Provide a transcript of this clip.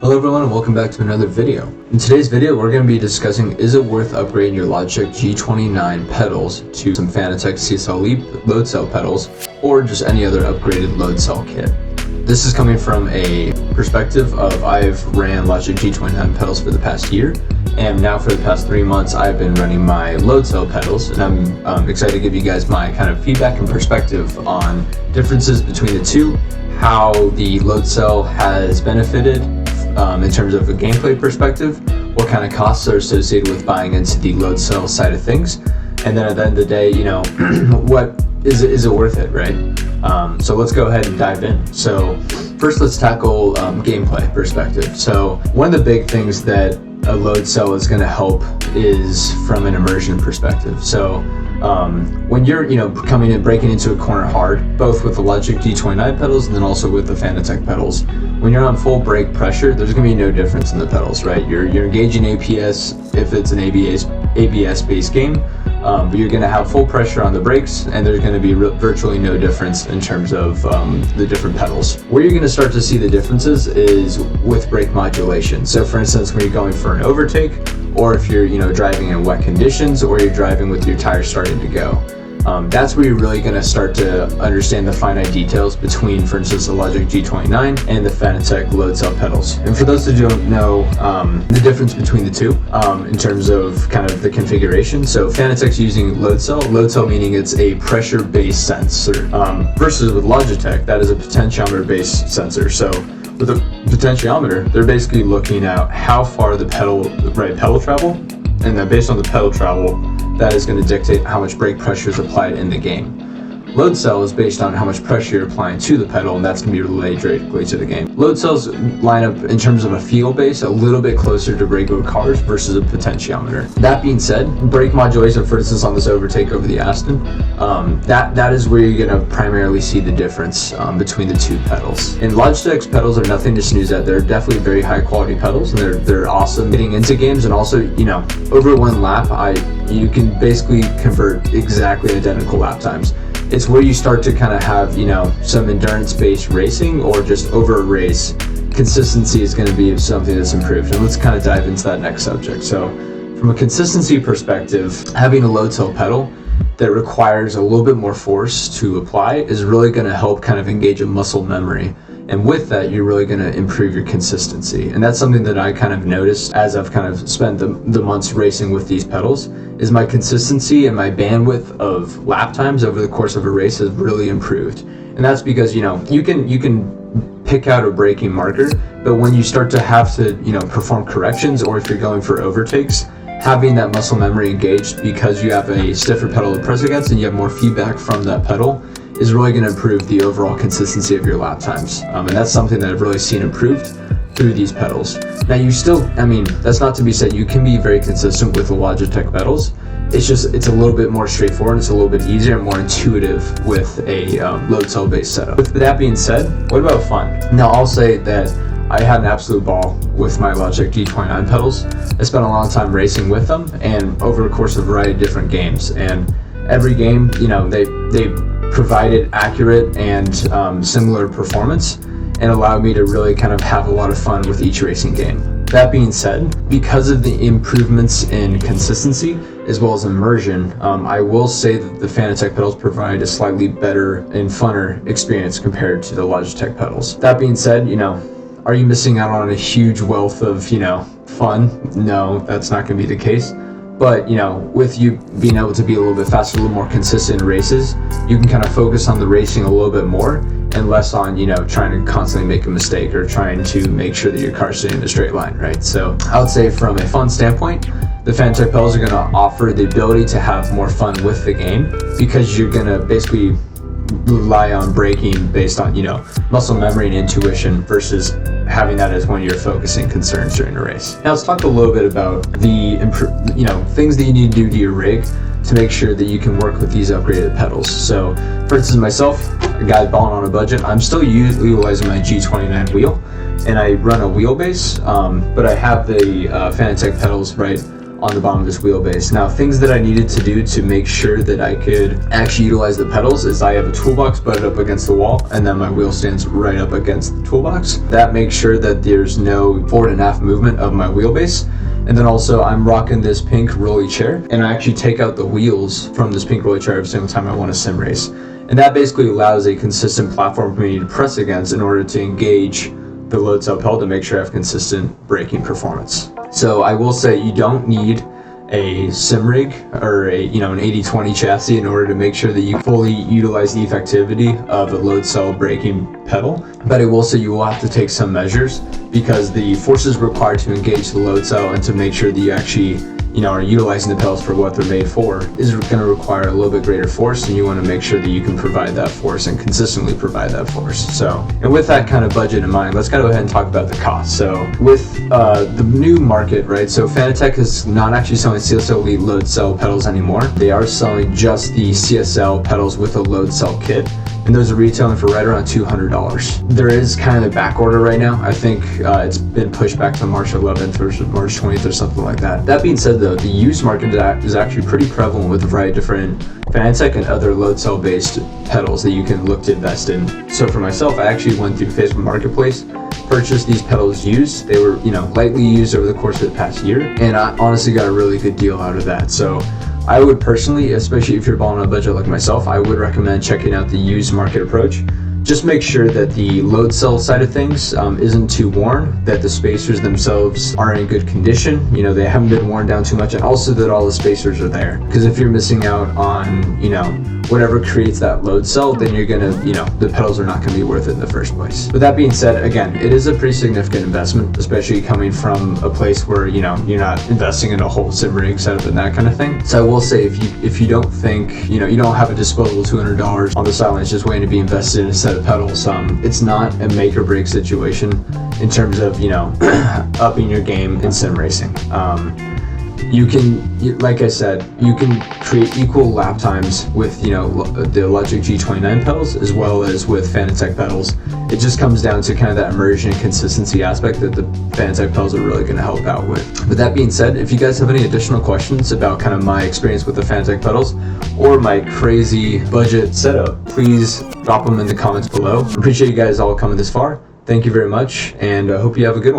Hello everyone and welcome back to another video. In today's video we're going to be discussing, is it worth upgrading your Logitech G29 pedals to some Fanatec CSL Loadcell pedals or just any other upgraded Loadcell kit. This is coming from a perspective of I've ran Logitech G29 pedals for the past year, and now for the past 3 months I've been running my Loadcell pedals, and I'm excited to give you guys my kind of feedback and perspective on differences between the two, how the Loadcell has benefited in terms of a gameplay perspective, what kind of costs are associated with buying into the Loadcell side of things, and then at the end of the day, you know, what is it worth it, right? So let's go ahead and dive in. So first let's tackle gameplay perspective. So one of the big things that a Loadcell is going to help is from an immersion perspective. So when you're coming and breaking into a corner hard, both with the Logitech G29 pedals and then also with the Fanatec pedals, when you're on full brake pressure, there's going to be no difference in the pedals, right? You're engaging APS if it's an ABS based game, but you're going to have full pressure on the brakes, and there's going to be virtually no difference in terms of the different pedals. Where you're going to start to see the differences is with brake modulation. So for instance, when you're going for an overtake, or if you're driving in wet conditions, or you're driving with your tires starting to go. That's where you're really going to start to understand the finite details between, for instance, the Logitech G29 and the Fanatec Loadcell pedals. And for those who don't know the difference between the two in terms of kind of the configuration, so Fanatec's using Loadcell meaning it's a pressure-based sensor, versus with Logitech, that is a potentiometer-based sensor. So with a potentiometer, they're basically looking at how far the pedal travel, and then based on the pedal travel, that is going to dictate how much brake pressure is applied in the game. Loadcell is based on how much pressure you're applying to the pedal, and that's going to be relayed directly to the game. Loadcells line up in terms of a feel base a little bit closer to regular cars versus a potentiometer. That being said, brake modulation, for instance, on this overtake over the Aston, that is where you're going to primarily see the difference between the two pedals. And Logitech's pedals are nothing to snooze at. They're definitely very high quality pedals, and they're awesome getting into games, and also over one lap you can basically convert exactly identical lap times. It's where you start to kind of have, some endurance-based racing, or just over a race, consistency is going to be something that's improved. And let's kind of dive into that next subject. So from a consistency perspective, having a Loadcell pedal that requires a little bit more force to apply is really going to help kind of engage a muscle memory. And with that, you're really going to improve your consistency. And that's something that I kind of noticed as I've kind of spent the months racing with these pedals, is my consistency and my bandwidth of lap times over the course of a race has really improved. And that's because, you can pick out a braking marker, but when you start to have to, perform corrections, or if you're going for overtakes, having that muscle memory engaged because you have a stiffer pedal to press against and you have more feedback from that pedal is really going to improve the overall consistency of your lap times. And that's something that I've really seen improved through these pedals. Now that's not to be said, you can be very consistent with the Logitech pedals. It's a little bit more straightforward, it's a little bit easier and more intuitive with a Loadcell based setup. With that being said, what about fun? Now I'll say that I had an absolute ball with my Logitech G29 pedals. I spent a long time racing with them, and over the course of a variety of different games. And every game, they provided accurate and similar performance, and allowed me to really kind of have a lot of fun with each racing game. That being said, because of the improvements in consistency as well as immersion, I will say that the Fanatec pedals provide a slightly better and funner experience compared to the Logitech pedals. That being said, are you missing out on a huge wealth of fun? No, that's not going to be the case. But with you being able to be a little bit faster, a little more consistent in races, you can kind of focus on the racing a little bit more and less on trying to constantly make a mistake or trying to make sure that your car's staying in a straight line, right? So I would say from a fun standpoint, the Fanatec pedals are going to offer the ability to have more fun with the game, because you're going to basically rely on braking based on muscle memory and intuition, versus having that as one of your focusing concerns during a race. Now let's talk a little bit about the things that you need to do to your rig to make sure that you can work with these upgraded pedals. So for instance, myself, a guy balling on a budget, I'm still utilizing my G29 wheel, and I run a wheelbase, but I have the Fanatec pedals on the bottom of this wheelbase. Now, things that I needed to do to make sure that I could actually utilize the pedals is I have a toolbox butted up against the wall, and then my wheel stands right up against the toolbox. That makes sure that there's no forward and aft movement of my wheelbase. And then also I'm rocking this pink rolly chair, and I actually take out the wheels from this pink rolly chair every single time I want to sim race. And that basically allows a consistent platform for me to press against in order to engage the Loadcell pedal to make sure I have consistent braking performance. So I will say you don't need a sim rig or an 80/20 chassis in order to make sure that you fully utilize the effectivity of a Loadcell braking pedal. But I will say you will have to take some measures, because the forces required to engage the Loadcell and to make sure that you actually are utilizing the pedals for what they're made for is going to require a little bit greater force, and you want to make sure that you can provide that force and consistently provide that force. So, and with that kind of budget in mind, let's go ahead and talk about the cost. So with the new market, right, so Fanatec is not actually selling CSL Elite Loadcell pedals anymore. They are selling just the CSL pedals with a Loadcell kit, and those are retailing for right around $200. There is kind of a back order right now. I think it's been pushed back to March 11th or March 20th or something like that. That being said though, the used market is actually pretty prevalent with a variety of different Fanatec and other Loadcell based pedals that you can look to invest in. So for myself, I actually went through Facebook Marketplace, purchased these pedals used. They were, lightly used over the course of the past year, and I honestly got a really good deal out of that. So I would personally, especially if you're balling on a budget like myself, I would recommend checking out the used market approach. Just make sure that the Loadcell side of things isn't too worn, that the spacers themselves are in good condition, they haven't been worn down too much, and also that all the spacers are there. Because if you're missing out on, whatever creates that Loadcell, then you're gonna, the pedals are not gonna be worth it in the first place. But that being said, again, it is a pretty significant investment, especially coming from a place where, you're not investing in a whole sim rig setup and that kind of thing. So I will say, if you don't think, you don't have a disposable $200 on the sidelines just waiting to be invested in a set of pedals, it's not a make or break situation in terms of, upping your game in sim racing. You can, like I said, you can create equal lap times with, the Logitech G29 pedals as well as with Fanatec pedals. It just comes down to kind of that immersion and consistency aspect that the Fanatec pedals are really going to help out with. With that being said, if you guys have any additional questions about kind of my experience with the Fanatec pedals or my crazy budget setup, please drop them in the comments below. Appreciate you guys all coming this far. Thank you very much, and I hope you have a good one.